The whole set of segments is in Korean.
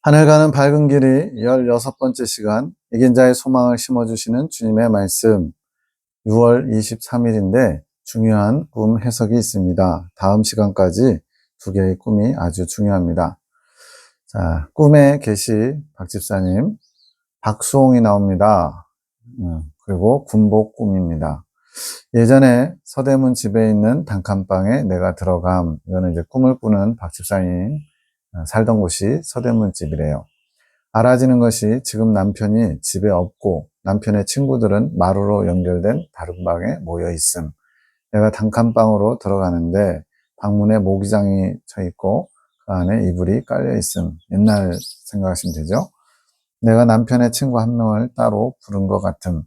하늘 가는 밝은 길이 16번째 시간, 이긴 자의 소망을 심어주시는 주님의 말씀, 6월 23일인데 중요한 꿈 해석이 있습니다. 다음 시간까지 두 개의 꿈이 아주 중요합니다. 자, 꿈의 계시 박 집사님, 박수홍이 나옵니다. 그리고 군복 꿈입니다. 예전에 서대문 집에 있는 단칸방에 내가 들어감, 이거는 이제 꿈을 꾸는 박 집사님 살던 곳이 서대문 집이래요. 알아지는 것이 지금 남편이 집에 없고 남편의 친구들은 마루로 연결된 다른 방에 모여 있음. 내가 단칸방으로 들어가는데 방문에 모기장이 쳐 있고 그 안에 이불이 깔려 있음. 옛날 생각하시면 되죠. 내가 남편의 친구 한 명을 따로 부른 것 같음.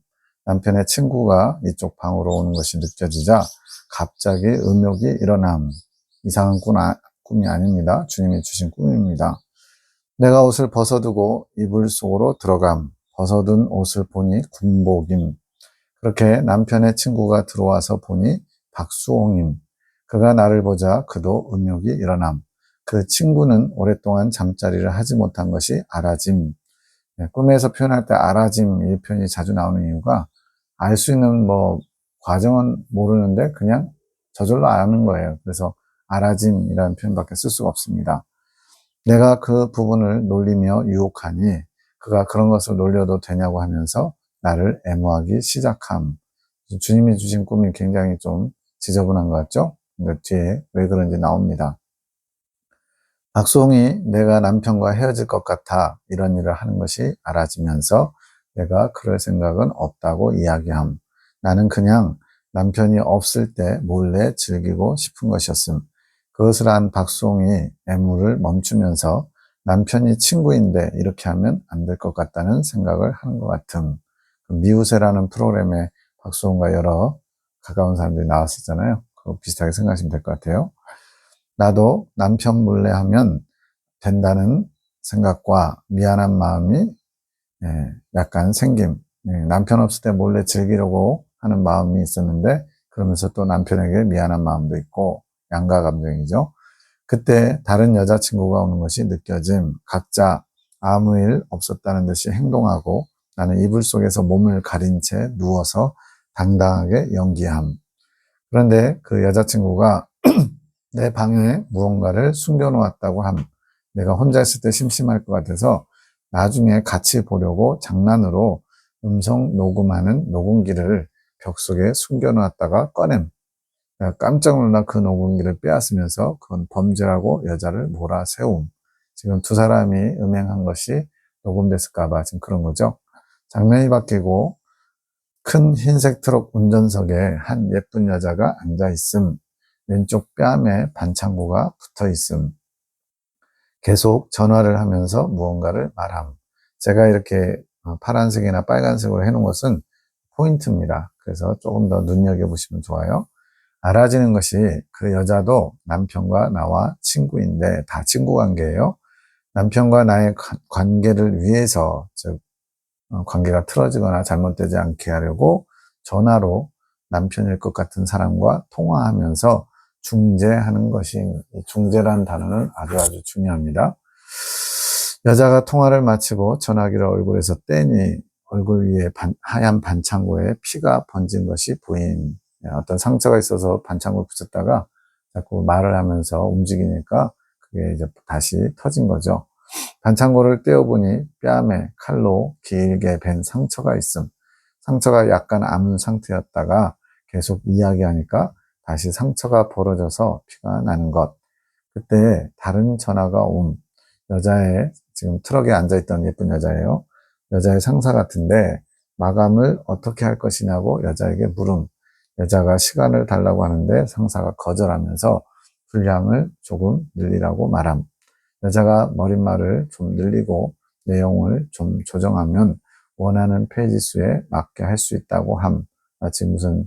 남편의 친구가 이쪽 방으로 오는 것이 느껴지자 갑자기 음욕이 일어남. 이상한 꿈이 아닙니다. 주님이 주신 꿈입니다. 내가 옷을 벗어두고 이불 속으로 들어감. 벗어둔 옷을 보니 군복임. 그렇게 남편의 친구가 들어와서 보니 박수홍임. 그가 나를 보자 그도 음욕이 일어남. 그 친구는 오랫동안 잠자리를 하지 못한 것이 알아짐. 꿈에서 표현할 때 알아짐 이 표현이 자주 나오는 이유가 알 수 있는 과정은 모르는데 그냥 저절로 아는 거예요. 그래서 알아짐이라는 표현밖에 쓸 수가 없습니다. 내가 그 부분을 놀리며 유혹하니 그가 그런 것을 놀려도 되냐고 하면서 나를 애무하기 시작함. 주님이 주신 꿈이 굉장히 좀 지저분한 것 같죠? 근데 뒤에 왜 그런지 나옵니다. 박수홍이 내가 남편과 헤어질 것 같아 이런 일을 하는 것이 알아지면서 내가 그럴 생각은 없다고 이야기함. 나는 그냥 남편이 없을 때 몰래 즐기고 싶은 것이었음. 그것을 안 박수홍이 애무를 멈추면서 남편이 친구인데 이렇게 하면 안 될 것 같다는 생각을 하는 것 같음. 미우새라는 프로그램에 박수홍과 여러 가까운 사람들이 나왔었잖아요. 그거 비슷하게 생각하시면 될 것 같아요. 나도 남편 몰래 하면 된다는 생각과 미안한 마음이 약간 생김. 남편 없을 때 몰래 즐기려고 하는 마음이 있었는데 그러면서 또 남편에게 미안한 마음도 있고 양가 감정이죠. 그때 다른 여자친구가 오는 것이 느껴짐. 각자 아무 일 없었다는 듯이 행동하고 나는 이불 속에서 몸을 가린 채 누워서 당당하게 연기함. 그런데 그 여자친구가 내 방에 무언가를 숨겨놓았다고 함. 내가 혼자 있을 때 심심할 것 같아서 나중에 같이 보려고 장난으로 음성 녹음하는 녹음기를 벽 속에 숨겨놓았다가 꺼냄. 내가 깜짝 놀라 그 녹음기를 빼앗으면서 그건 범죄라고 여자를 몰아세움. 지금 두 사람이 음행한 것이 녹음됐을까봐 지금 그런 거죠. 장면이 바뀌고 큰 흰색 트럭 운전석에 한 예쁜 여자가 앉아 있음. 왼쪽 뺨에 반창고가 붙어 있음. 계속 전화를 하면서 무언가를 말함. 제가 이렇게 파란색이나 빨간색으로 해놓은 것은 포인트입니다. 그래서 조금 더 눈여겨보시면 좋아요. 알아지는 것이 그 여자도 남편과 나와 친구인데 다 친구 관계예요. 남편과 나의 관계를 위해서, 즉 관계가 틀어지거나 잘못되지 않게 하려고 전화로 남편일 것 같은 사람과 통화하면서 중재하는 것이, 중재라는 단어는 아주 중요합니다. 여자가 통화를 마치고 전화기를 얼굴에서 떼니 얼굴 위에 하얀 반창고에 피가 번진 것이 보임. 어떤 상처가 있어서 반창고를 붙였다가 자꾸 말을 하면서 움직이니까 그게 이제 다시 터진 거죠. 반창고를 떼어보니 뺨에 칼로 길게 벤 상처가 있음. 상처가 약간 아문 상태였다가 계속 이야기하니까 다시 상처가 벌어져서 피가 나는 것. 그때 다른 전화가 옴. 여자의, 지금 트럭에 앉아있던 예쁜 여자예요. 여자의 상사 같은데 마감을 어떻게 할 것이냐고 여자에게 물음. 여자가 시간을 달라고 하는데 상사가 거절하면서 분량을 조금 늘리라고 말함. 여자가 머릿말을 좀 늘리고 내용을 좀 조정하면 원하는 페이지 수에 맞게 할 수 있다고 함. 마치 무슨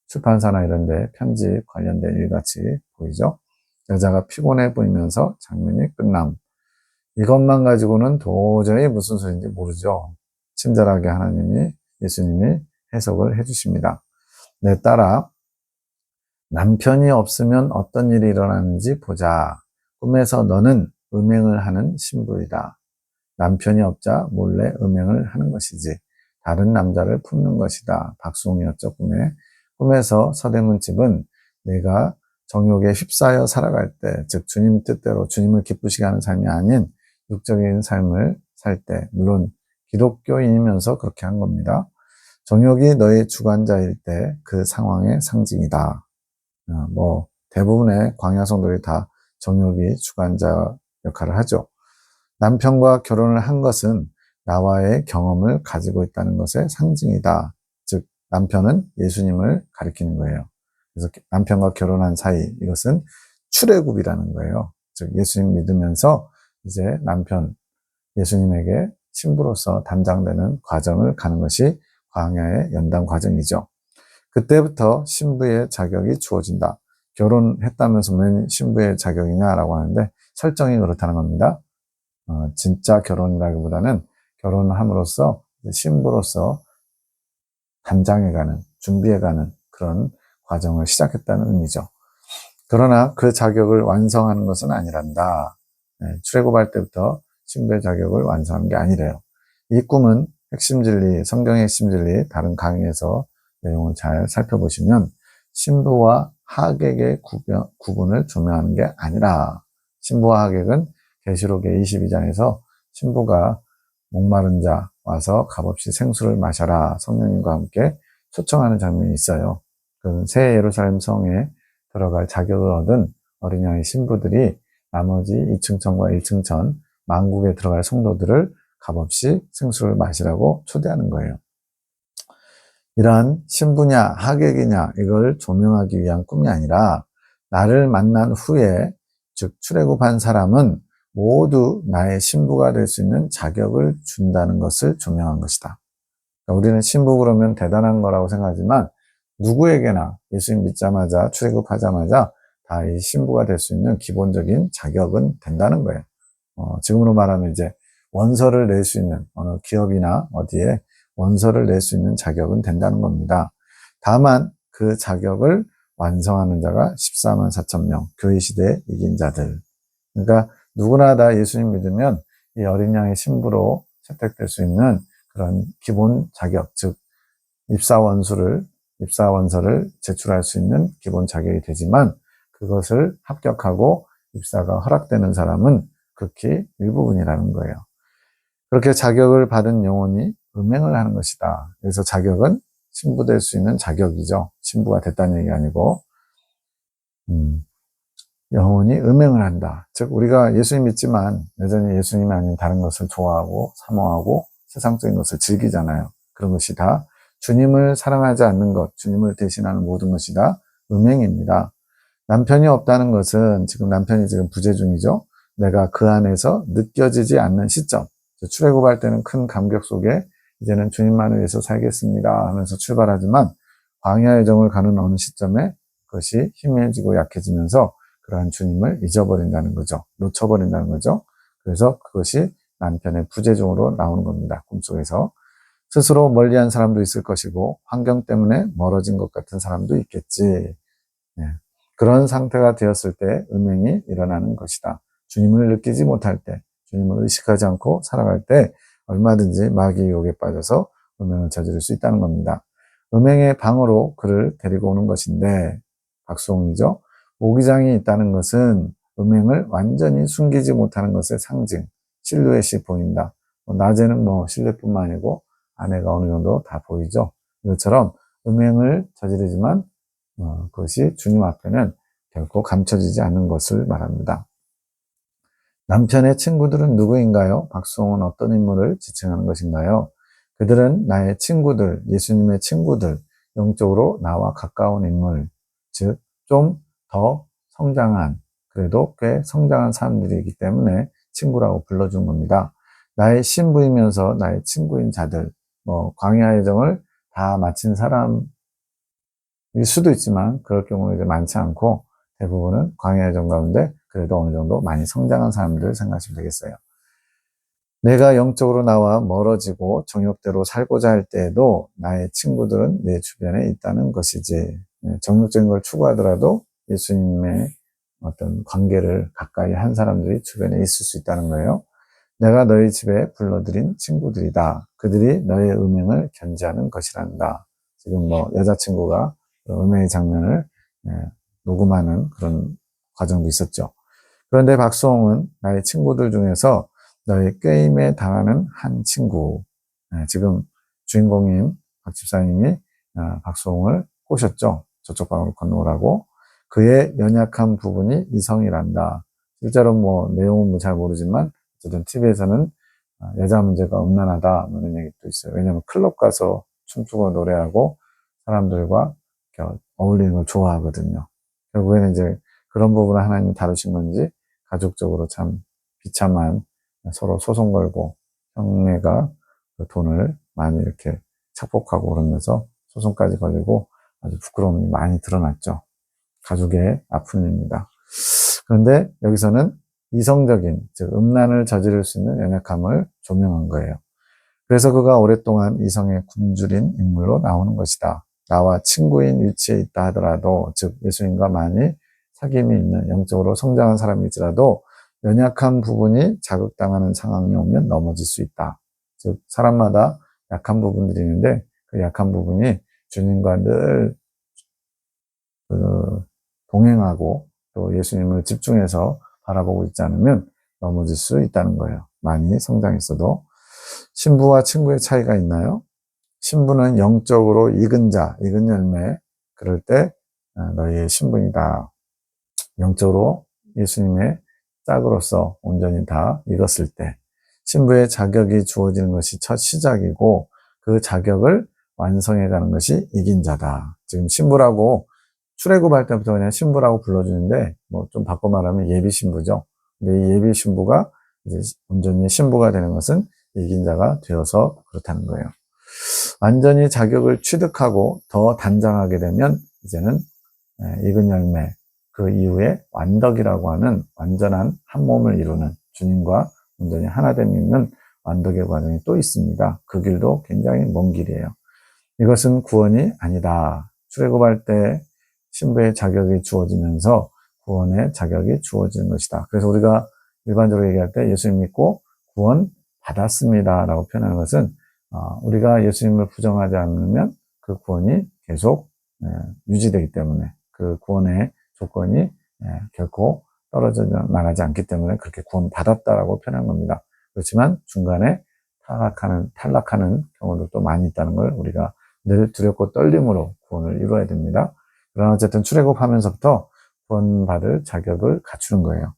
출판사나 이런 데 편집 관련된 일같이 보이죠? 여자가 피곤해 보이면서 장면이 끝남. 이것만 가지고는 도저히 무슨 소리인지 모르죠. 친절하게 예수님이 해석을 해주십니다. 내 딸아, 남편이 없으면 어떤 일이 일어나는지 보자. 꿈에서 너는 음행을 하는 신부이다. 남편이 없자 몰래 음행을 하는 것이지 다른 남자를 품는 것이다. 박수홍이었죠, 꿈에서 서대문집은 내가 정욕에 휩싸여 살아갈 때, 즉 주님 뜻대로 주님을 기쁘시게 하는 삶이 아닌 육적인 삶을 살 때, 물론 기독교인이면서 그렇게 한 겁니다. 정욕이 너의 주관자일 때 그 상황의 상징이다. 대부분의 광야 성도들이 다 정욕이 주관자 역할을 하죠. 남편과 결혼을 한 것은 나와의 경험을 가지고 있다는 것의 상징이다. 즉 남편은 예수님을 가리키는 거예요. 그래서 남편과 결혼한 사이, 이것은 출애굽이라는 거예요. 즉 예수님 믿으면서 이제 남편 예수님에게 신부로서 담당되는 과정을 가는 것이 광야의 연단 과정이죠. 그때부터 신부의 자격이 주어진다. 결혼했다면서 왜 신부의 자격이냐라고 하는데 설정이 그렇다는 겁니다. 진짜 결혼이라기보다는 결혼함으로써 신부로서 담장해가는, 준비해가는 그런 과정을 시작했다는 의미죠. 그러나 그 자격을 완성하는 것은 아니란다. 출애굽할 때부터 신부의 자격을 완성한 게 아니래요. 이 꿈은 핵심 진리, 성경의 핵심 진리, 다른 강의에서 내용을 잘 살펴보시면 신부와 하객의 구분을 조명하는 게 아니라, 신부와 하객은 계시록의 22장에서 신부가 목마른 자 와서 값없이 생수를 마셔라 성령님과 함께 초청하는 장면이 있어요. 그 새 예루살렘 성에 들어갈 자격을 얻은 어린 양의 신부들이 나머지 2층천과 1층천 만국에 들어갈 성도들을 값없이 생수를 마시라고 초대하는 거예요. 이러한 신부냐 하객이냐 이걸 조명하기 위한 꿈이 아니라 나를 만난 후에, 즉 출애굽한 사람은 모두 나의 신부가 될 수 있는 자격을 준다는 것을 조명한 것이다. 그러니까 우리는 신부 그러면 대단한 거라고 생각하지만 누구에게나 예수님 믿자마자 출애굽하자마자 다 이 신부가 될 수 있는 기본적인 자격은 된다는 거예요. 지금으로 말하면 이제 원서를 낼 수 있는 어느 기업이나 어디에 원서를 낼 수 있는 자격은 된다는 겁니다. 다만 그 자격을 완성하는 자가 14만 4천 명, 교회 시대에 이긴 자들. 그러니까 누구나 다 예수님 믿으면 이 어린 양의 신부로 채택될 수 있는 그런 기본 자격, 즉 입사원서를 제출할 수 있는 기본 자격이 되지만 그것을 합격하고 입사가 허락되는 사람은 극히 일부분이라는 거예요. 그렇게 자격을 받은 영혼이 음행을 하는 것이다. 그래서 자격은 신부될 수 있는 자격이죠. 신부가 됐다는 얘기 아니고 영혼이 음행을 한다. 즉 우리가 예수님 믿지만 여전히 예수님이 아닌 다른 것을 좋아하고 사모하고 세상적인 것을 즐기잖아요. 그런 것이 다 주님을 사랑하지 않는 것, 주님을 대신하는 모든 것이 다 음행입니다. 남편이 없다는 것은 지금 남편이 부재 중이죠. 내가 그 안에서 느껴지지 않는 시점. 출애굽할 때는 큰 감격 속에 이제는 주님만을 위해서 살겠습니다 하면서 출발하지만 광야의 정을 가는 어느 시점에 그것이 희미해지고 약해지면서 그러한 주님을 잊어버린다는 거죠. 놓쳐버린다는 거죠. 그래서 그것이 남편의 부재중으로 나오는 겁니다. 꿈속에서. 스스로 멀리한 사람도 있을 것이고 환경 때문에 멀어진 것 같은 사람도 있겠지. 그런 상태가 되었을 때 음행이 일어나는 것이다. 주님을 느끼지 못할 때, 주님을 의식하지 않고 살아갈 때 얼마든지 마귀의 유혹에 빠져서 음행을 저지를 수 있다는 겁니다. 음행의 방으로 그를 데리고 오는 것인데, 박수홍이죠. 모기장이 있다는 것은 음행을 완전히 숨기지 못하는 것의 상징, 실루엣이 보인다. 낮에는 실루엣뿐만 아니고 안에가 어느 정도 다 보이죠. 이것처럼 음행을 저지르지만 그것이 주님 앞에는 결코 감춰지지 않는 것을 말합니다. 남편의 친구들은 누구인가요? 박수홍은 어떤 인물을 지칭하는 것인가요? 그들은 나의 친구들, 예수님의 친구들, 영적으로 나와 가까운 인물, 즉 좀 더 성장한, 그래도 꽤 성장한 사람들이기 때문에 친구라고 불러준 겁니다. 나의 신부이면서 나의 친구인 자들, 광야의 정을 다 마친 사람일 수도 있지만 그럴 경우는 이제 많지 않고 대부분은 광야의 정 가운데 그래도 어느 정도 많이 성장한 사람들을 생각하시면 되겠어요. 내가 영적으로 나와 멀어지고 정욕대로 살고자 할 때에도 나의 친구들은 내 주변에 있다는 것이지. 정욕적인 걸 추구하더라도 예수님의 어떤 관계를 가까이 한 사람들이 주변에 있을 수 있다는 거예요. 내가 너희 집에 불러들인 친구들이다. 그들이 너의 음행을 견지하는 것이란다. 지금 뭐 여자친구가 음행의 장면을 녹음하는 그런 과정도 있었죠. 그런데 박수홍은 나의 친구들 중에서 너의 게임에 당하는 한 친구. 지금 주인공인 박 집사님이 박수홍을 꼬셨죠. 저쪽 방으로 건너오라고. 그의 연약한 부분이 이성이란다. 실제로 뭐 내용은 잘 모르지만 어쨌든 TV에서는 여자 문제가 음란하다 이런 얘기도 있어요. 왜냐하면 클럽 가서 춤추고 노래하고 사람들과 어울리는 걸 좋아하거든요. 결국에는 이제 그런 부분을 하나님이 다루신 건지 가족적으로 참 비참한 서로 소송 걸고 형네가 그 돈을 많이 이렇게 착복하고 그러면서 소송까지 걸리고 아주 부끄러움이 많이 드러났죠. 가족의 아픔입니다. 그런데 여기서는 이성적인, 즉 음란을 저지를 수 있는 연약함을 조명한 거예요. 그래서 그가 오랫동안 이성의 굶주린 인물로 나오는 것이다. 나와 친구인 위치에 있다 하더라도, 즉 예수님과 많이 사귐이 있는 영적으로 성장한 사람일지라도 연약한 부분이 자극당하는 상황이 오면 넘어질 수 있다. 즉 사람마다 약한 부분들이 있는데 그 약한 부분이 주님과 늘 동행하고 또 예수님을 집중해서 바라보고 있지 않으면 넘어질 수 있다는 거예요. 많이 성장했어도. 신부와 친구의 차이가 있나요? 신부는 영적으로 익은 자, 익은 열매, 그럴 때 너희의 신분이다. 영적으로 예수님의 짝으로서 온전히 다 익었을 때 신부의 자격이 주어지는 것이 첫 시작이고 그 자격을 완성해가는 것이 이긴 자다. 지금 신부라고 출애굽할 때부터 그냥 신부라고 불러주는데 뭐 좀 바꿔 말하면 예비 신부죠. 근데 이 예비 신부가 이제 온전히 신부가 되는 것은 이긴 자가 되어서 그렇다는 거예요. 완전히 자격을 취득하고 더 단장하게 되면 이제는 익은 열매, 그 이후에 완덕이라고 하는 완전한 한 몸을 이루는 주님과 온전히 하나됨이 있는 완덕의 과정이 또 있습니다. 그 길도 굉장히 먼 길이에요. 이것은 구원이 아니다. 출애굽할 때 신부의 자격이 주어지면서 구원의 자격이 주어지는 것이다. 그래서 우리가 일반적으로 얘기할 때 예수님 믿고 구원 받았습니다 라고 표현하는 것은 우리가 예수님을 부정하지 않으면 그 구원이 계속 유지되기 때문에 그 구원의 조건이 결코 떨어져 나가지 않기 때문에 그렇게 구원받았다라고 표현한 겁니다. 그렇지만 중간에 탈락하는 경우도 많이 있다는 걸 우리가 늘 두렵고 떨림으로 구원을 이루어야 됩니다. 그러나 어쨌든 출애굽하면서부터 구원받을 자격을 갖추는 거예요.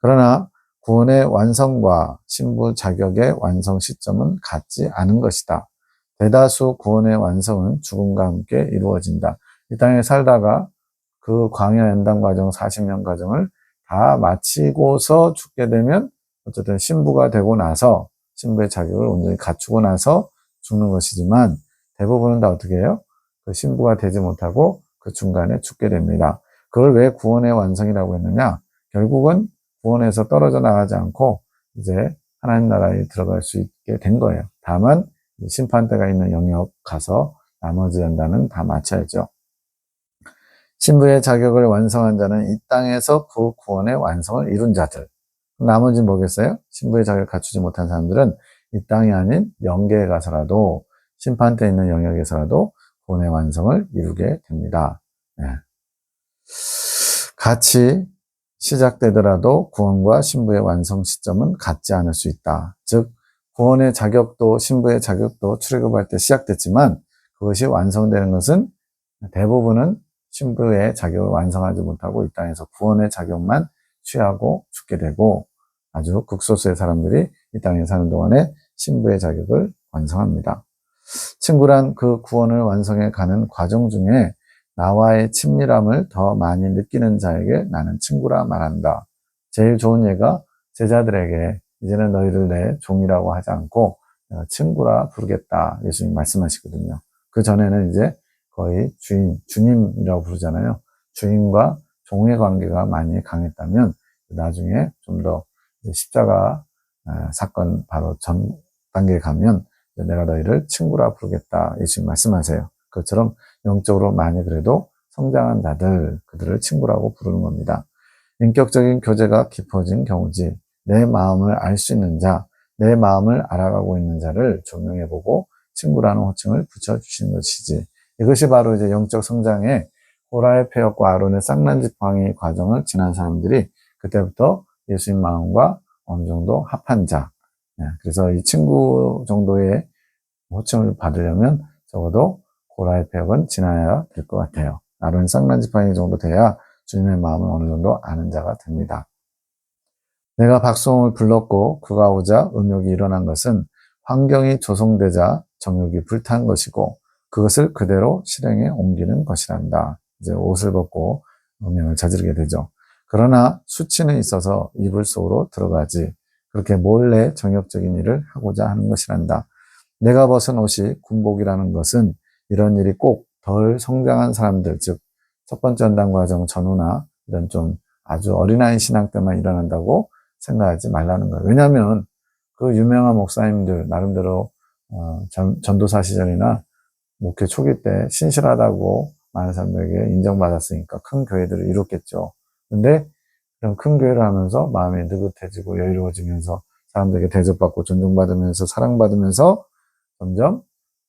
그러나 구원의 완성과 신부 자격의 완성 시점은 같지 않은 것이다. 대다수 구원의 완성은 죽음과 함께 이루어진다. 이 땅에 살다가 그 광야 연단 과정 40년 과정을 다 마치고서 죽게 되면 어쨌든 신부가 되고 나서 신부의 자격을 온전히 갖추고 나서 죽는 것이지만 대부분은 다 어떻게 해요? 그 신부가 되지 못하고 그 중간에 죽게 됩니다. 그걸 왜 구원의 완성이라고 했느냐? 결국은 구원에서 떨어져 나가지 않고 이제 하나님 나라에 들어갈 수 있게 된 거예요. 다만 심판대가 있는 영역 가서 나머지 연단은 다 마쳐야죠. 신부의 자격을 완성한 자는 이 땅에서 그 구원의 완성을 이룬 자들. 나머지는 뭐겠어요? 신부의 자격을 갖추지 못한 사람들은 이 땅이 아닌 영계에 가서라도 심판대 있는 영역에서라도 구원의 완성을 이루게 됩니다. 네. 같이 시작되더라도 구원과 신부의 완성 시점은 같지 않을 수 있다. 즉 구원의 자격도 신부의 자격도 출애굽할 때 시작됐지만 그것이 완성되는 것은 대부분은 신부의 자격을 완성하지 못하고 이 땅에서 구원의 자격만 취하고 죽게 되고 아주 극소수의 사람들이 이 땅에 사는 동안에 신부의 자격을 완성합니다. 친구란 그 구원을 완성해 가는 과정 중에 나와의 친밀함을 더 많이 느끼는 자에게 나는 친구라 말한다. 제일 좋은 예가 제자들에게 이제는 너희를 내 종이라고 하지 않고 내가 친구라 부르겠다. 예수님 말씀하시거든요. 그 전에는 이제 거의 주님이라고 부르잖아요. 주인과 종의 관계가 많이 강했다면 나중에 좀 더 십자가 사건 바로 전 단계에 가면 내가 너희를 친구라 부르겠다. 예수님 말씀하세요. 그것처럼 영적으로 많이 그래도 성장한 자들, 그들을 친구라고 부르는 겁니다. 인격적인 교제가 깊어진 경우지 내 마음을 알 수 있는 자, 내 마음을 알아가고 있는 자를 조명해보고 친구라는 호칭을 붙여주시는 것이지. 이것이 바로 이제 영적 성장의 호라의 폐역과 아론의 쌍난지팡이 과정을 지난 사람들이 그때부터 예수님 마음과 어느 정도 합한 자. 그래서 이 친구 정도의 호칭을 받으려면 적어도 고라의 폐역은 지나야 될 것 같아요. 아론의 쌍난지팡이 정도 돼야 주님의 마음을 어느 정도 아는 자가 됩니다. 내가 박수홍을 불렀고 그가 오자 음욕이 일어난 것은 환경이 조성되자 정욕이 불탄 것이고 그것을 그대로 실행에 옮기는 것이란다. 이제 옷을 벗고 음욕을 저지르게 되죠. 그러나 수치는 있어서 이불 속으로 들어가지 그렇게 몰래 정욕적인 일을 하고자 하는 것이란다. 내가 벗은 옷이 군복이라는 것은 이런 일이 꼭 덜 성장한 사람들, 즉 첫 번째 연단 과정 전후나 이런 좀 아주 어린아이 신앙 때만 일어난다고 생각하지 말라는 거예요. 왜냐하면 그 유명한 목사님들 나름대로 전도사 시절이나 목회 초기 때 신실하다고 많은 사람들에게 인정받았으니까 큰 교회들을 이뤘겠죠. 근데 그런 큰 교회를 하면서 마음이 느긋해지고 여유로워지면서 사람들에게 대접받고 존중받으면서 사랑받으면서 점점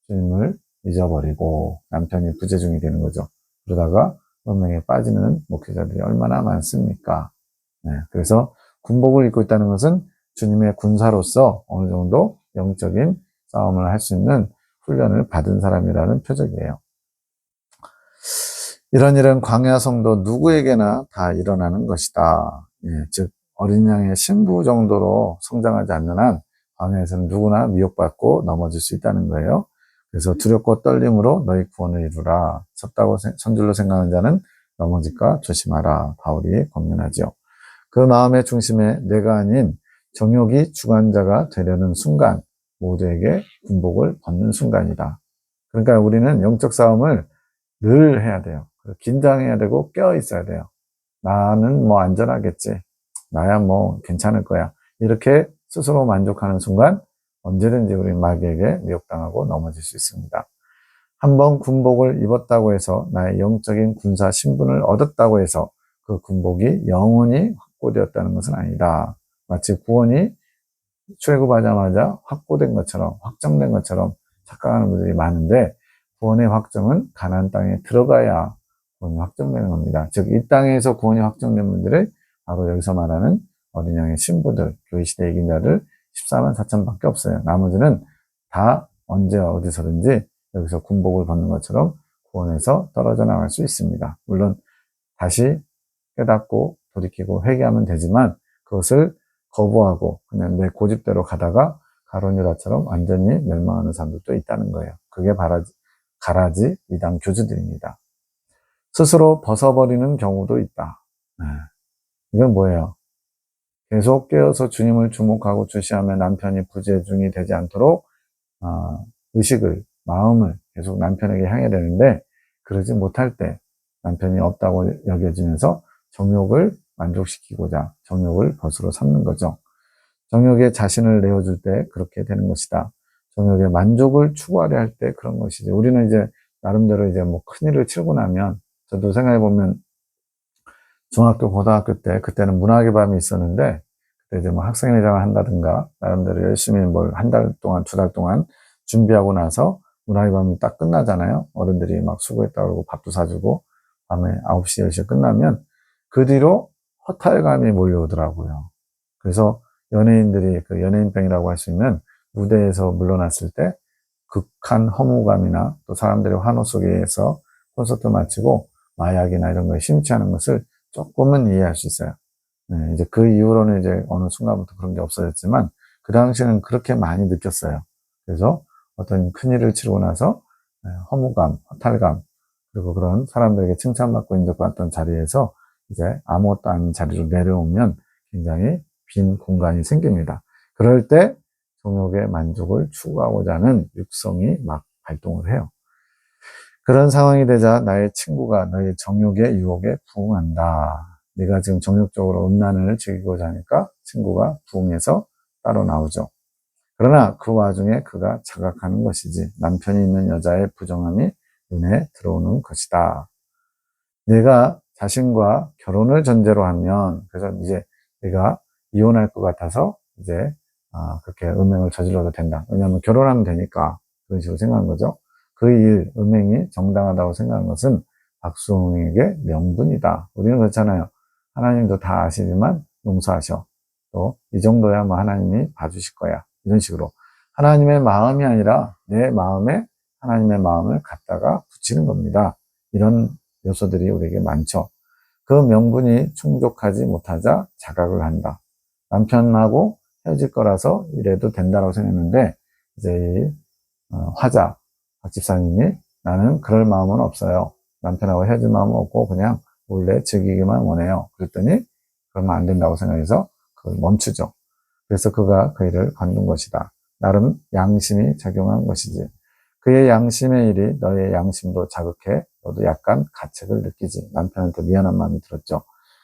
주님을 잊어버리고 남편이 부재중이 되는 거죠. 그러다가 운명에 빠지는 목회자들이 얼마나 많습니까? 그래서 군복을 입고 있다는 것은 주님의 군사로서 어느 정도 영적인 싸움을 할 수 있는 훈련을 받은 사람이라는 표적이에요. 이런 일은 광야 성도 누구에게나 다 일어나는 것이다. 즉 어린 양의 신부 정도로 성장하지 않는 한 광야에서는 누구나 미혹받고 넘어질 수 있다는 거예요. 그래서 두렵고 떨림으로 너희 구원을 이루라. 섭다고 선줄로 생각하는 자는 넘어질까 조심하라. 바울이 권면하죠. 그 마음의 중심에 내가 아닌 정욕이 주관자가 되려는 순간 모두에게 군복을 벗는 순간이다. 그러니까 우리는 영적 싸움을 늘 해야 돼요. 긴장해야 되고 깨어 있어야 돼요. 나는 뭐 안전하겠지. 나야 뭐 괜찮을 거야. 이렇게 스스로 만족하는 순간 언제든지 우리 마귀에게 미혹당하고 넘어질 수 있습니다. 한번 군복을 입었다고 해서 나의 영적인 군사 신분을 얻었다고 해서 그 군복이 영원히 확보되었다는 것은 아니다. 마치 구원이 출애굽하자마자 확보된 것처럼 확정된 것처럼 착각하는 분들이 많은데 구원의 확정은 가나안 땅에 들어가야 구원이 확정되는 겁니다. 즉 이 땅에서 구원이 확정된 분들을 바로 여기서 말하는 어린 양의 신부들, 교회 시대 이긴 자들 14만 4천밖에 없어요. 나머지는 다 언제 어디서든지 여기서 군복을 벗는 것처럼 구원에서 떨어져 나갈 수 있습니다. 물론 다시 깨닫고 돌이키고 회개하면 되지만 그것을 거부하고 그냥 내 고집대로 가다가 가론유다처럼 완전히 멸망하는 사람들도 있다는 거예요. 그게 가라지 이단 교주들입니다. 스스로 벗어버리는 경우도 있다. 이건 뭐예요? 계속 깨어서 주님을 주목하고 주시하며 남편이 부재중이 되지 않도록 의식을, 마음을 계속 남편에게 향해야 되는데 그러지 못할 때 남편이 없다고 여겨지면서 정욕을 만족시키고자 정욕을 벗으로 삼는 거죠. 정욕에 자신을 내어줄 때 그렇게 되는 것이다. 정욕의 만족을 추구하려 할 때 그런 것이지. 우리는 이제 나름대로 이제 뭐 큰일을 치르고 나면 저도 생각해 보면 중학교, 고등학교 때 그때는 문학의 밤이 있었는데 그때 이제 뭐 학생회장을 한다든가 나름대로 열심히 뭘 한 달 동안, 두 달 동안 준비하고 나서 문학의 밤이 딱 끝나잖아요. 어른들이 막 수고했다 그러고 밥도 사주고 밤에 9시, 10시에 끝나면 그 뒤로 허탈감이 몰려오더라고요. 그래서 연예인들이 그 연예인병이라고 할 수 있는 무대에서 물러났을 때 극한 허무감이나 또 사람들의 환호 속에서 콘서트 마치고 마약이나 이런 거에 심취하는 것을 조금은 이해할 수 있어요. 이제 그 이후로는 이제 어느 순간부터 그런 게 없어졌지만 그 당시에는 그렇게 많이 느꼈어요. 그래서 어떤 큰일을 치르고 나서 허무감, 허탈감 그리고 그런 사람들에게 칭찬받고 인정받던 자리에서 이제 아무것도 아닌 자리로 내려오면 굉장히 빈 공간이 생깁니다. 그럴 때 정욕의 만족을 추구하고자 하는 육성이 막 발동을 해요. 그런 상황이 되자 나의 친구가 너의 정욕의 유혹에 부응한다. 네가 지금 정욕적으로 음란을 즐기고자 하니까 친구가 부응해서 따로 나오죠. 그러나 그 와중에 그가 자각하는 것이지 남편이 있는 여자의 부정함이 눈에 들어오는 것이다. 내가 자신과 결혼을 전제로 하면 그래서 이제 내가 이혼할 것 같아서 이제 그렇게 음행을 저질러도 된다. 왜냐하면 결혼하면 되니까 그런 식으로 생각한 거죠. 그 일, 음행이 정당하다고 생각한 것은 박수홍에게 명분이다. 우리는 그렇잖아요. 하나님도 다 아시지만 용서하셔. 또 이 정도야 뭐 하나님이 봐주실 거야. 이런 식으로 하나님의 마음이 아니라 내 마음에 하나님의 마음을 갖다가 붙이는 겁니다. 이런 요소들이 우리에게 많죠. 그 명분이 충족하지 못하자 자각을 한다. 남편하고 헤어질 거라서 이래도 된다고 생각했는데 이제 이 화자 박 집사님이 나는 그럴 마음은 없어요. 남편하고 헤어질 마음은 없고 그냥 원래 즐기기만 원해요. 그랬더니 그러면 안 된다고 생각해서 그걸 멈추죠. 그래서 그가 그 일을 관둔 것이다. 나름 양심이 작용한 것이지. 그의 양심의 일이 너의 양심도 자극해 너도 약간 가책을 느끼지. 남편한테 미안한 마음이 들었죠.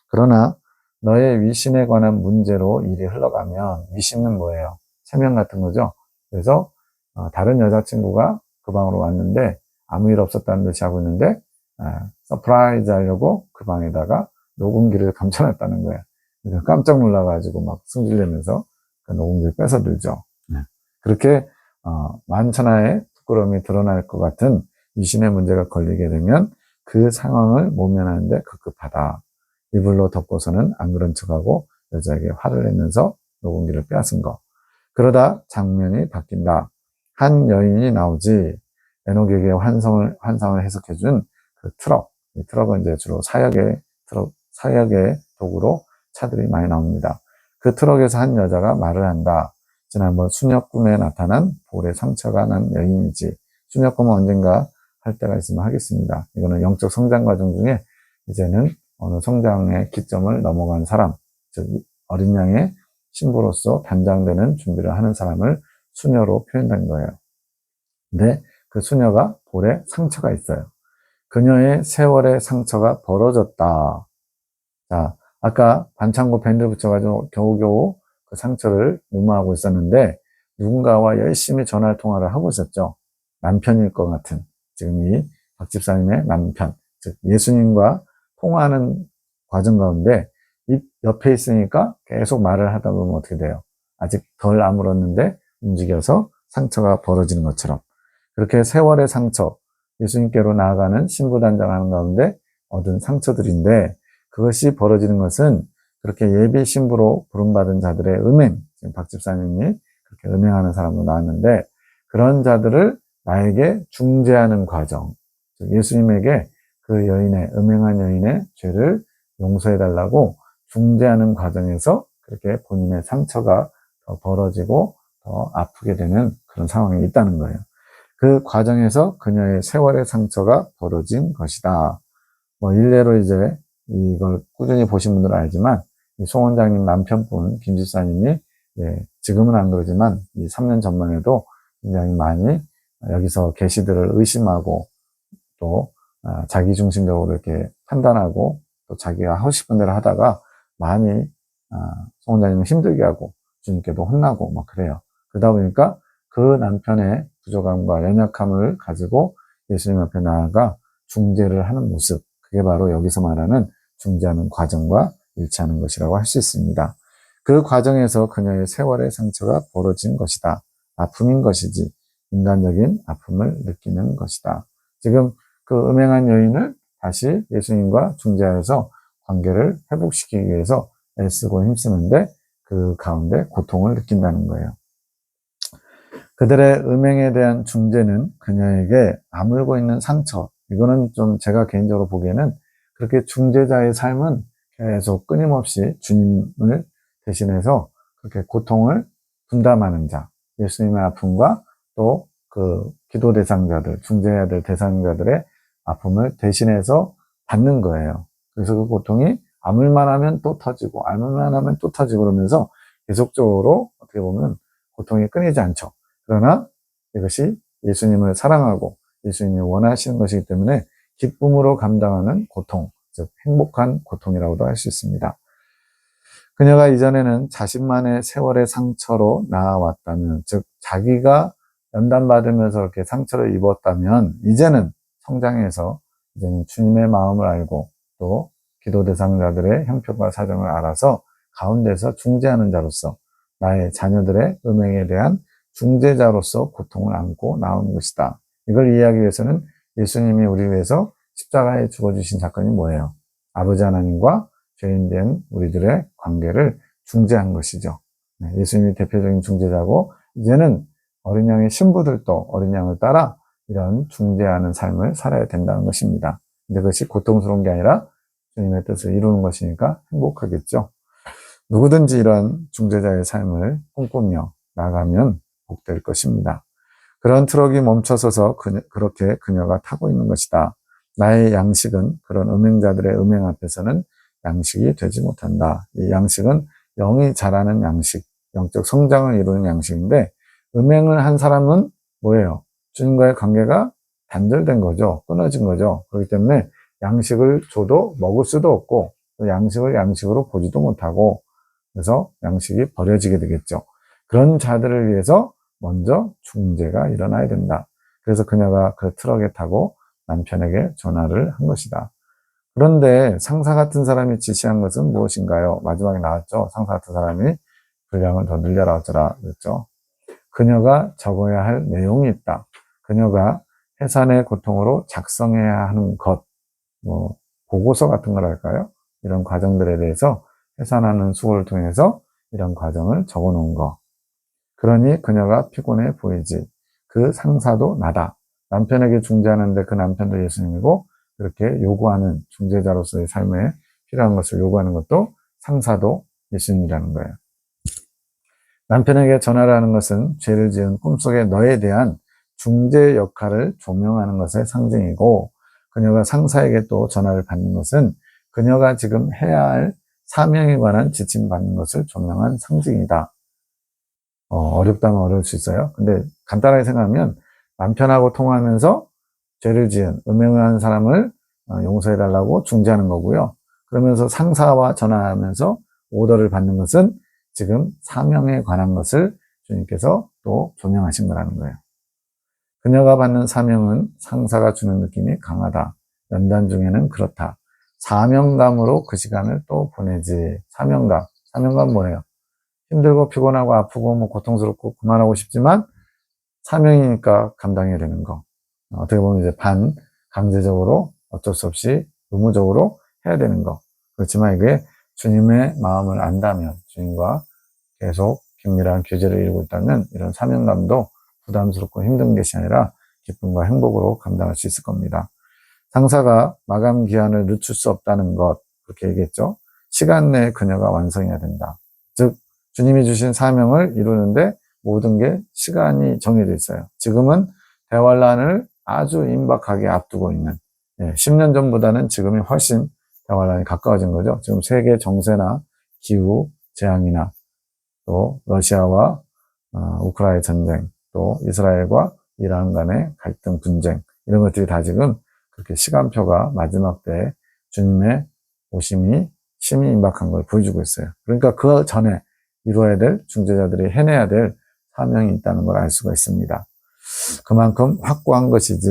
그러나 너의 위신에 관한 문제로 일이 흘러가면 위신은 뭐예요? 체면 같은 거죠. 그래서 다른 여자친구가 그 방으로 왔는데 아무 일 없었다는 듯이 하고 있는데 서프라이즈 하려고 그 방에다가 녹음기를 감춰놨다는 거예요. 그래서 깜짝 놀라가지고 막 승질내면서 그 녹음기를 뺏어들죠. 그렇게 만천하에 부끄러움이 드러날 것 같은 위신의 문제가 걸리게 되면 그 상황을 모면하는데 급급하다. 이불로 덮고서는 안 그런 척하고 여자에게 화를 내면서 녹음기를 빼앗은 거. 그러다 장면이 바뀐다. 한 여인이 나오지. 에녹에게 환상을 해석해준 그 트럭. 이 트럭은 이제 주로 사역의 도구로 차들이 많이 나옵니다. 그 트럭에서 한 여자가 말을 한다. 지난번 수녀 꿈에 나타난 볼에 상처가 난 여인이지. 수녀 꿈은 언젠가 할 때가 있으면 하겠습니다. 이거는 영적 성장 과정 중에 이제는 어느 성장의 기점을 넘어간 사람, 즉 어린 양의 신부로서 단장되는 준비를 하는 사람을 수녀로 표현한 거예요. 근데 그 수녀가 볼에 상처가 있어요. 그녀의 세월의 상처가 벌어졌다. 자, 아까 반창고 밴드 붙여가지고 겨우겨우 그 상처를 무마하고 있었는데 누군가와 열심히 전화 통화를 하고 있었죠. 남편일 것 같은 지금 이 박 집사님의 남편, 즉 예수님과 통화하는 과정 가운데 입 옆에 있으니까 계속 말을 하다 보면 어떻게 돼요? 아직 덜 아물었는데 움직여서 상처가 벌어지는 것처럼 그렇게 세월의 상처, 예수님께로 나아가는 신부단장하는 가운데 얻은 상처들인데 그것이 벌어지는 것은 그렇게 예비 신부로 부름받은 자들의 음행, 지금 박 집사님이 그렇게 음행하는 사람도 나왔는데 그런 자들을 나에게 중재하는 과정, 예수님에게 그 여인의, 음행한 여인의 죄를 용서해달라고 중재하는 과정에서 그렇게 본인의 상처가 더 벌어지고 더 아프게 되는 그런 상황이 있다는 거예요. 그 과정에서 그녀의 세월의 상처가 벌어진 것이다. 뭐 일례로 이제 이걸 꾸준히 보신 분들은 알지만 송 원장님 남편분 김 집사님이 지금은 안 그러지만 이 3년 전만 해도 굉장히 많이 여기서 계시들을 의심하고 또 자기 중심적으로 이렇게 판단하고 또 자기가 하고 싶은 대로 하다가 많이 송 원장님을 힘들게 하고 주님께도 혼나고 막 그래요. 그러다 보니까 그 남편의 부족함과 연약함을 가지고 예수님 앞에 나아가 중재를 하는 모습, 그게 바로 여기서 말하는 중재하는 과정과 일치하는 것이라고 할 수 있습니다. 그 과정에서 그녀의 세월의 상처가 벌어진 것이다. 아픔인 것이지 인간적인 아픔을 느끼는 것이다. 지금 그 음행한 여인을 다시 예수님과 중재하여서 관계를 회복시키기 위해서 애쓰고 힘쓰는데 그 가운데 고통을 느낀다는 거예요. 그들의 음행에 대한 중재는 그녀에게 아물고 있는 상처, 이거는 좀 제가 개인적으로 보기에는 그렇게 중재자의 삶은 계속 끊임없이 주님을 대신해서 그렇게 고통을 분담하는 자, 예수님의 아픔과 또 그 기도 대상자들, 중재해야 될 대상자들의 아픔을 대신해서 받는 거예요. 그래서 그 고통이 아물만 하면 또 터지고, 아물만 하면 또 터지고 그러면서 계속적으로 어떻게 보면 고통이 끊이지 않죠. 그러나 이것이 예수님을 사랑하고 예수님이 원하시는 것이기 때문에 기쁨으로 감당하는 고통, 즉 행복한 고통이라고도 할 수 있습니다. 그녀가 이전에는 자신만의 세월의 상처로 나아왔다면, 즉 자기가 연단받으면서 이렇게 상처를 입었다면 이제는 성장해서 이제는 주님의 마음을 알고 또 기도 대상자들의 형편과 사정을 알아서 가운데서 중재하는 자로서 나의 자녀들의 음행에 대한 중재자로서 고통을 안고 나오는 것이다. 이걸 이해하기 위해서는 예수님이 우리 위해서 십자가에 죽어주신 사건이 뭐예요? 아버지 하나님과 죄인된 우리들의 관계를 중재한 것이죠. 예수님이 대표적인 중재자고, 이제는 어린 양의 신부들도 어린 양을 따라 이런 중재하는 삶을 살아야 된다는 것입니다. 근데 그것이 고통스러운 게 아니라 주님의 뜻을 이루는 것이니까 행복하겠죠. 누구든지 이런 중재자의 삶을 꿈꾸며 나가면 복될 것입니다. 그런 트럭이 멈춰서서 그렇게 그녀가 타고 있는 것이다. 나의 양식은 그런 음행자들의 음행 앞에서는 양식이 되지 못한다. 이 양식은 영이 자라는 양식, 영적 성장을 이루는 양식인데, 음행을 한 사람은 뭐예요? 주님과의 관계가 단절된 거죠. 끊어진 거죠. 그렇기 때문에 양식을 줘도 먹을 수도 없고, 양식을 양식으로 보지도 못하고, 그래서 양식이 버려지게 되겠죠. 그런 자들을 위해서 먼저 중재가 일어나야 된다. 그래서 그녀가 그 트럭에 타고 남편에게 전화를 한 것이다. 그런데 상사 같은 사람이 지시한 것은 무엇인가요? 마지막에 나왔죠. 상사 같은 사람이 분량을 더 늘려라 어쩌라 그랬죠. 그녀가 적어야 할 내용이 있다. 그녀가 해산의 고통으로 작성해야 하는 것, 뭐 보고서 같은 거랄까요? 이런 과정들에 대해서 해산하는 수고를 통해서 이런 과정을 적어 놓은 거. 그러니 그녀가 피곤해 보이지. 그 상사도 나다. 남편에게 중재하는데 그 남편도 예수님이고, 그렇게 요구하는 중재자로서의 삶에 필요한 것을 요구하는 것도 상사도 예수님이라는 거예요. 남편에게 전화를 하는 것은 죄를 지은 꿈속의 너에 대한 중재 역할을 조명하는 것의 상징이고, 그녀가 상사에게 또 전화를 받는 것은 그녀가 지금 해야 할 사명에 관한 지침받는 것을 조명한 상징이다. 어렵다면 어려울 수 있어요. 근데 간단하게 생각하면 남편하고 통화하면서 죄를 지은 음행을 한 사람을 용서해달라고 중재하는 거고요. 그러면서 상사와 전화하면서 오더를 받는 것은 지금 사명에 관한 것을 주님께서 또 조명하신 거라는 거예요. 그녀가 받는 사명은 상사가 주는 느낌이 강하다. 연단 중에는 그렇다. 사명감으로 그 시간을 또 보내지. 사명감 뭐예요? 힘들고 피곤하고 아프고 뭐 고통스럽고 그만하고 싶지만 사명이니까 감당해야 되는 거. 어떻게 보면 이제 강제적으로 어쩔 수 없이 의무적으로 해야 되는 거. 그렇지만 이게 주님의 마음을 안다면, 주님과 계속 긴밀한 교제를 이루고 있다면 이런 사명감도 부담스럽고 힘든 것이 아니라 기쁨과 행복으로 감당할 수 있을 겁니다. 상사가 마감 기한을 늦출 수 없다는 것, 그렇게 얘기했죠. 시간 내에 그녀가 완성해야 된다. 즉 주님이 주신 사명을 이루는데 모든 게 시간이 정해져 있어요. 지금은 대환란을 아주 임박하게 앞두고 있는, 10년 전보다는 지금이 훨씬 대환란이 가까워진 거죠. 지금 세계 정세나 기후 재앙이나 또 러시아와 우크라이나 전쟁, 또 이스라엘과 이란 간의 갈등 분쟁, 이런 것들이 다 지금 그렇게 시간표가 마지막 때에 주님의 오심이 심히 임박한 걸 보여주고 있어요. 그러니까 그 전에 이루어야 될, 중재자들이 해내야 될 사명이 있다는 걸 알 수가 있습니다. 그만큼 확고한 것이지.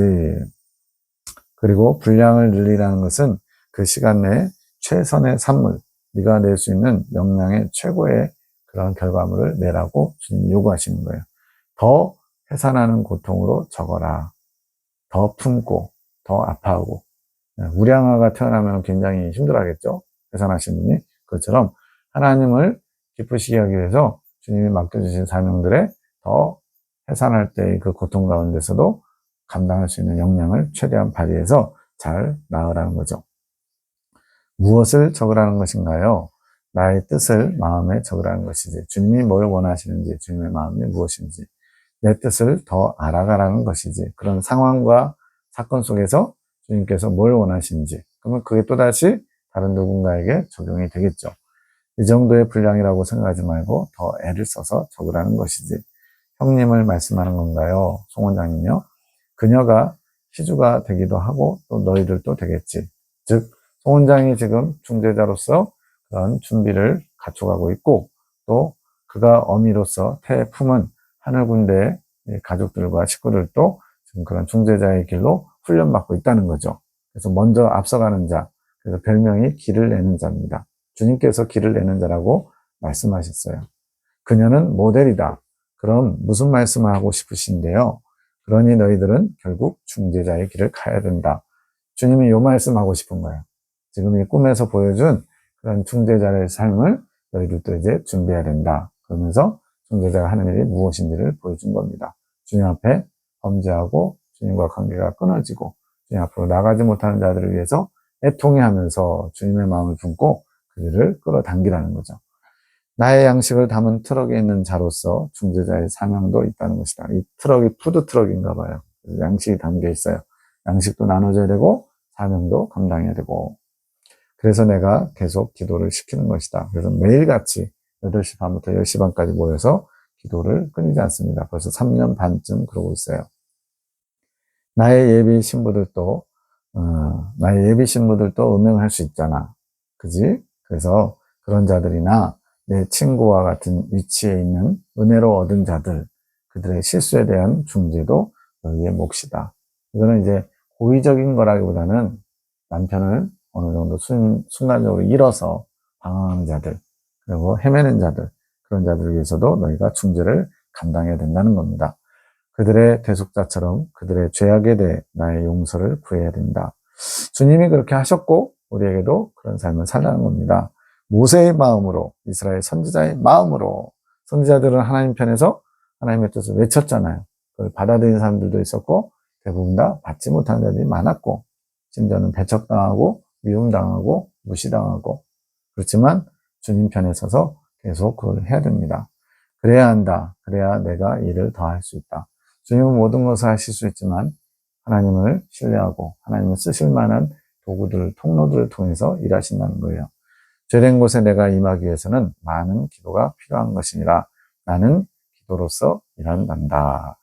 그리고 분량을 늘리라는 것은 그 시간 내에 최선의 산물, 네가 낼 수 있는 역량의 최고의 그런 결과물을 내라고 주님이 요구하시는 거예요. 더 해산하는 고통으로 적어라. 더 품고, 더 아파하고. 우량아가 태어나면 굉장히 힘들어하겠죠? 해산하신 분이. 그것처럼 하나님을 기쁘시게 하기 위해서 주님이 맡겨주신 사명들에 더 해산할 때의 그 고통 가운데서도 감당할 수 있는 역량을 최대한 발휘해서 잘 나으라는 거죠. 무엇을 적으라는 것인가요? 나의 뜻을 마음에 적으라는 것이지. 주님이 뭘 원하시는지, 주님의 마음이 무엇인지, 내 뜻을 더 알아가라는 것이지. 그런 상황과 사건 속에서 주님께서 뭘 원하시는지, 그러면 그게 또다시 다른 누군가에게 적용이 되겠죠. 이 정도의 분량이라고 생각하지 말고 더 애를 써서 적으라는 것이지. 형님을 말씀하는 건가요? 송 원장님요? 그녀가 시주가 되기도 하고 또 너희들도 되겠지. 즉, 송 원장이 지금 중재자로서 그런 준비를 갖춰가고 있고, 또 그가 어미로서 태에 품은 하늘 군대의 가족들과 식구들도 지금 그런 중재자의 길로 훈련받고 있다는 거죠. 그래서 먼저 앞서가는 자, 그래서 별명이 길을 내는 자입니다. 주님께서 길을 내는 자라고 말씀하셨어요. 그녀는 모델이다. 그럼 무슨 말씀을 하고 싶으신데요? 그러니 너희들은 결국 중재자의 길을 가야 된다. 주님이 이 말씀하고 싶은 거예요. 지금 이 꿈에서 보여준 그런 중재자의 삶을 너희들도 이제 준비해야 된다. 그러면서 중재자가 하는 일이 무엇인지를 보여준 겁니다. 주님 앞에 범죄하고 주님과 관계가 끊어지고 주님 앞으로 나가지 못하는 자들을 위해서 애통해하면서 주님의 마음을 품고 그들을 끌어당기라는 거죠. 나의 양식을 담은 트럭에 있는 자로서 중재자의 사명도 있다는 것이다. 이 트럭이 푸드트럭인가 봐요. 양식이 담겨 있어요. 양식도 나눠줘야 되고 사명도 감당해야 되고, 그래서 내가 계속 기도를 시키는 것이다. 그래서 매일같이 8시 반부터 10시 반까지 모여서 기도를 끊이지 않습니다. 벌써 3년 반쯤 그러고 있어요. 나의 예비 신부들도 음행할 수 있잖아. 그지? 그래서 그런 자들이나 내 친구와 같은 위치에 있는 은혜로 얻은 자들, 그들의 실수에 대한 중재도 너희의 몫이다. 이거는 이제 고의적인 거라기보다는 남편을 어느 정도 순간적으로 잃어서 방황하는 자들, 그리고 헤매는 자들, 그런 자들을 위해서도 너희가 중재를 감당해야 된다는 겁니다. 그들의 대속자처럼 그들의 죄악에 대해 나의 용서를 구해야 된다. 주님이 그렇게 하셨고 우리에게도 그런 삶을 살라는 겁니다. 모세의 마음으로, 이스라엘 선지자의 마음으로. 선지자들은 하나님 편에서 하나님의 뜻을 외쳤잖아요. 그걸 받아들인 사람들도 있었고 대부분 다 받지 못하는 자들이 많았고, 심지어는 배척당하고 미움당하고 무시당하고, 그렇지만 주님 편에 서서 계속 그걸 해야 됩니다. 그래야 한다. 그래야 내가 일을 더 할 수 있다. 주님은 모든 것을 하실 수 있지만 하나님을 신뢰하고 하나님을 쓰실 만한 도구들, 통로들을 통해서 일하신다는 거예요. 죄된 곳에 내가 임하기 위해서는 많은 기도가 필요한 것이니라 나는 기도로서 일한단다.